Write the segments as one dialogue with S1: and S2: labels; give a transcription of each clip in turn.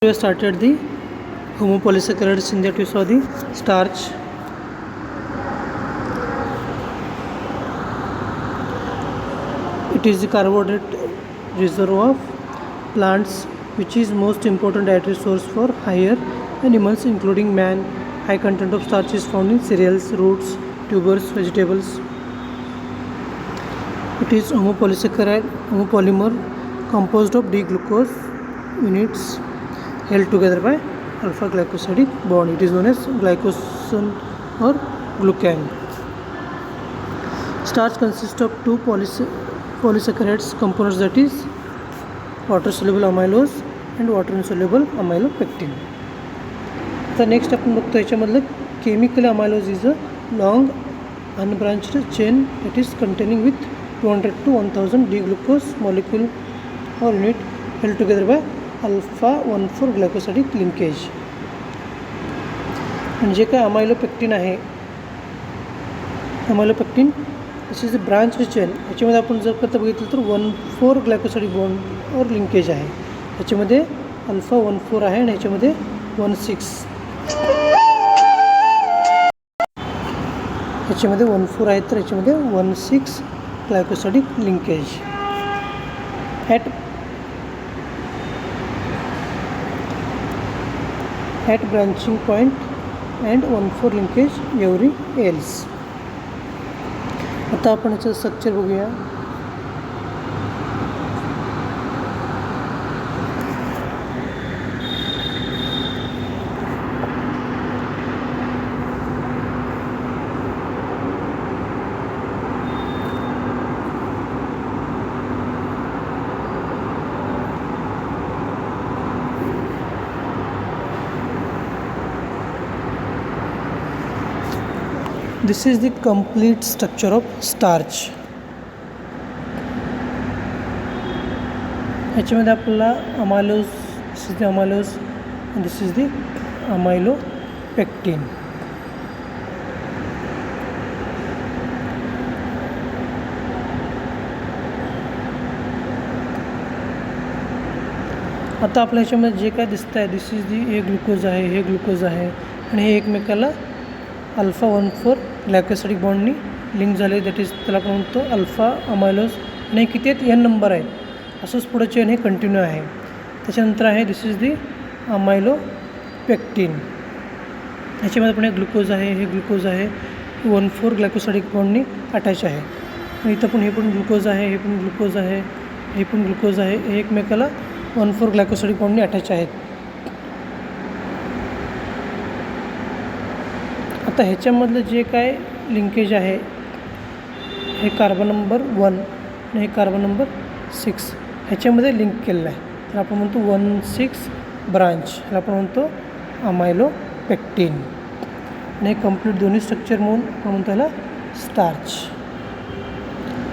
S1: We started the homopolysaccharides in that we saw the starch. It is the carbohydrate reservoir of plants which is most important dietary source for higher animals including man. High content of starch is found in cereals, roots, tubers, vegetables. It is homopolymer composed of D-glucose units held together by alpha glycosidic bond. It is known as glycosan or glucan. Starch consists of two polysaccharides components, that is water soluble amylose and water insoluble amylopectin. The next आपण बघतो याच्यामधलं chemical amylose is a long unbranched chain that is containing with 200 to 1000 D-glucose molecule or unit held together by alpha 1,4 glycosidic linkage. आणि जे काय amylopectin आहे, amylopectin this is a branch chain. याच्यामध्ये आपण जर करता बघितलं तर 1,4 ग्लायकोसिडिक बॉन्ड और लिंकेज आहे. याच्यामध्ये अल्फा 1,4 आहे आणि याच्यामध्ये 1,6 याच्यामध्ये 1,4 आहे तर याच्यामध्ये 1,6 glycosidic linkage. at branching point and 1,4 linkage every else. आता आपण याचं स्ट्रक्चर बघूया. This is the complete structure of starch. याच्यामध्ये आपल्याला amylose, this is the amylose and this is the amylopectin. आता आपल्या याच्यामध्ये जे काय दिसतं आहे, दिस इज दी हे ग्लुकोज आहे, हे ग्लुकोज आहे आणि हे एकमेकाला अल्फा 1,4 ग्लायकोसिडिक बॉन्डनी लिंक झाले, दॅट इज त्याला आपण म्हणतो अल्फा अमायलोज. आणि किती आहेत, n नंबर आहेत. असंच पुढे चेन हे कंटिन्यू आहे. त्याच्यानंतर आहे दिस इज दी अमायलोपेक्टिन. ह्याच्यामध्ये पण हे ग्लुकोज आहे, हे ग्लुकोज आहे, 1,4 ग्लायकोसिडिक बॉन्डनी अटॅच आहे. इथं पण हे पण ग्लुकोज आहे, हे पण ग्लुकोज आहे, हे पण ग्लुकोज आहे. हे एकमेकाला 1,4 ग्लायकोसिडिक बॉन्डनी अटॅच आहेत. आता ह्याच्यामधलं जे काय लिंकेज आहे, हे कार्बन नंबर 1 आणि हे कार्बन नंबर 6 ह्याच्यामध्ये लिंक केलेलं आहे. तर आपण म्हणतो 1,6 ब्रांच, ह्याला आपण म्हणतो अमायलोपेक्टिन. आणि हे कंप्लीट दोन्ही स्ट्रक्चर म्हणून आपण म्हणतो ह्याला starch.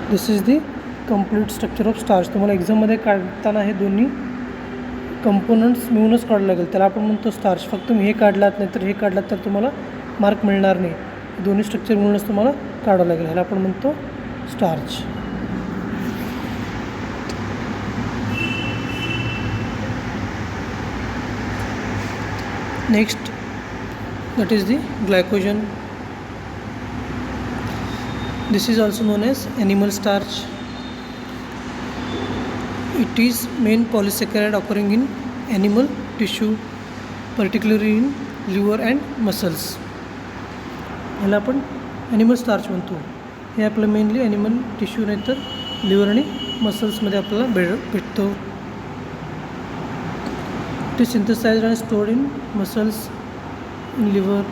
S1: This is the complete structure of starch. तुम्हाला एक्झाममध्ये काढताना हे दोन्ही कंपोनंट्स मिळूनच काढावं लागेल, त्याला आपण म्हणतो स्टार्च. फक्त तुम्ही हे काढलात नाही तर हे काढलात तर तुम्हाला मार्क मिळणार नाही. दोन्ही स्ट्रक्चर मिळूनच तुम्हाला काढावं लागेल, ह्याला आपण म्हणतो starch. Next that is the glycogen. This is also known as animal starch. It is main polysaccharide occurring in animal tissue, particularly in liver and muscles. ह्याला आपण ॲनिमल स्टार्च म्हणतो. हे आपलं मेनली ॲनिमल टिश्यू नाही तर liver आणि मसल्समध्ये आपल्याला भेटतो. It is synthesised and stored in muscles, in liver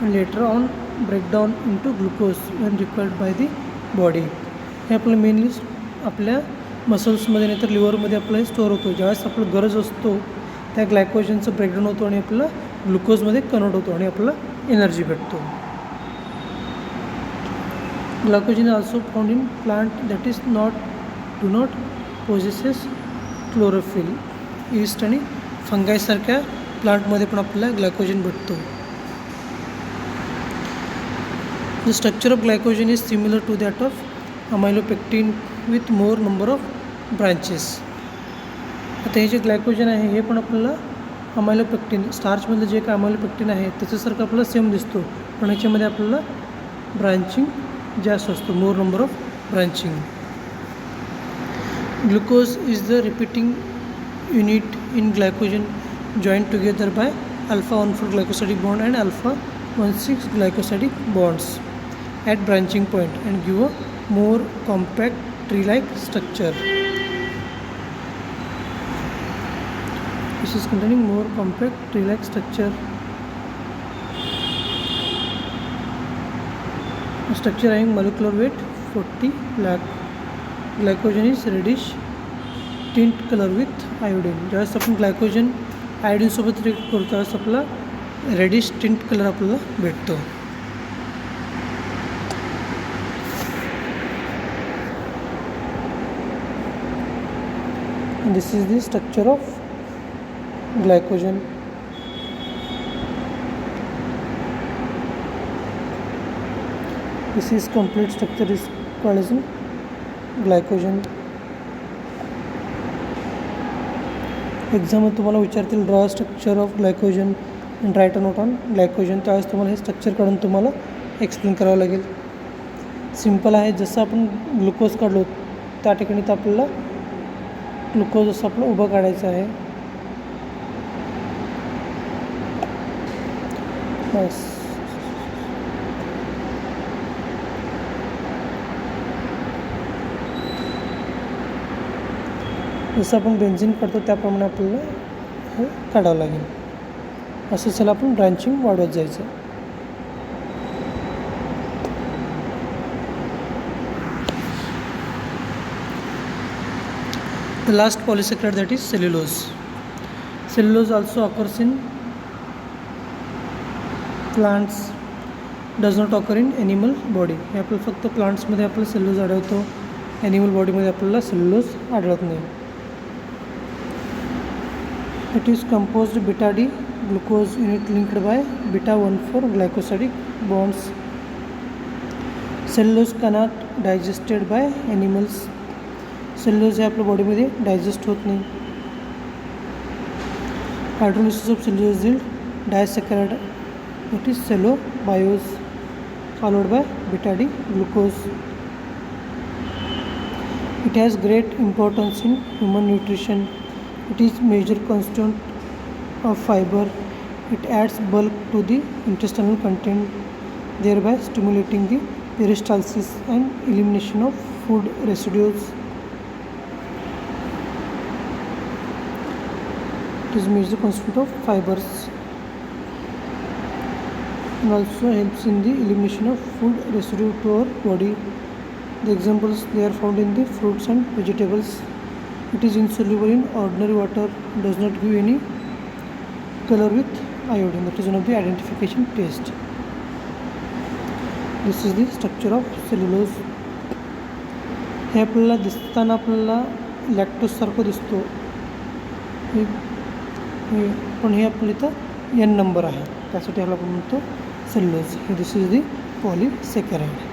S1: and later on break down into glucose when required by the body. हे आपलं मेनली आपल्या मसल्समध्ये नाही तर लिव्हरमध्ये आपलं स्टोअर होतो. ज्यावेळेस आपलं गरज असतो त्या ग्लायकोजनचं ब्रेकडाऊन होतो आणि आपल्याला ग्लुकोजमध्ये कन्वर्ट होतो आणि आपल्याला एनर्जी भेटतो. Glycogen is also found in plant that is do not possesses chlorophyll. East आणि फंगाईसारख्या प्लांटमध्ये पण आपल्याला ग्लायकोजन भेटतो. The structure of glycogen is similar to that of amylopectin with more number of branches. आता हे जे ग्लायकोजन आहे हे पण आपल्याला अमायलोपेक्टिन, स्टार्चमधलं जे काय अमायलोपेक्टिन आहे त्याच्यासारखं आपल्याला सेम दिसतो, पण ह्याच्यामध्ये आपल्याला ब्रांचिंग जास्त असतो, मोर number of branching. Glucose is the repeating unit in glycogen joined together by alpha 1,4 glycosidic bond and alpha 1,6 glycosidic bonds at branching point and give a more compact tree-like structure. This is containing more compact tree-like structure. Structure having molecular weight 40 lakh. Glycogen is reddish tint color with iodine. ज्यावेळेस आपण glycogen आयोडीनसोबत react करतो त्यावेळेस आपला reddish tint colour आपल्याला भेटतो. This is the structure of glycogen. This is complete structure is called as glycogen. एक्झाममध्ये तुम्हाला विचारतील draw structure of glycogen and write a note on glycogen. त्यावेळेस तुम्हाला हे स्ट्रक्चर काढून तुम्हाला एक्सप्लेन करावं लागेल. सिम्पल आहे, जसं आपण ग्लुकोज काढलो त्या ठिकाणी तर आपल्याला ग्लुकोज असं आपलं उभं काढायचं आहे. बस जसं आपण बेन्झिन काढतो त्याप्रमाणे आपल्याला हे काढावं लागेल. असं त्याला आपण ब्रांचिंग वाढवत जायचं. The last polysaccharide, that is cellulose. Cellulose also occurs in plants, does not occur in animal body. हे आपलं फक्त प्लांट्समध्ये आपल्याला सेल्युलोज आढळतो, ॲनिमल बॉडीमध्ये आपल्याला सेल्युलोज आढळत नाही. It is composed beta D glucose unit linked by beta 1,4 glycosidic bonds. Cellulose cannot digested by animals. Cellulose हे आपल्या बॉडीमध्ये डायजेस्ट होत नाही. Hydrolysis of cellulose yield disaccharide, it is cellobiose followed by beta D glucose. It has great importance in human nutrition. It is major constituent of fiber. It adds bulk to the intestinal content, thereby stimulating the peristalsis and elimination of food residues. It is major constituent of fibers and also helps in the elimination of food residue to our body. The examples, they are found in the fruits and vegetables. It is insoluble in ordinary water, does not give any color with iodine. That is one of the identification test. This is the structure of cellulose. हे आपल्याला दिसताना आपल्याला लॅक्टोजसारखं दिसतो, पण हे आपल्या इथं N number आहे, त्यासाठी ह्याला आपण म्हणतो सेल्युलोज. This is the पॉलीसॅकराइड.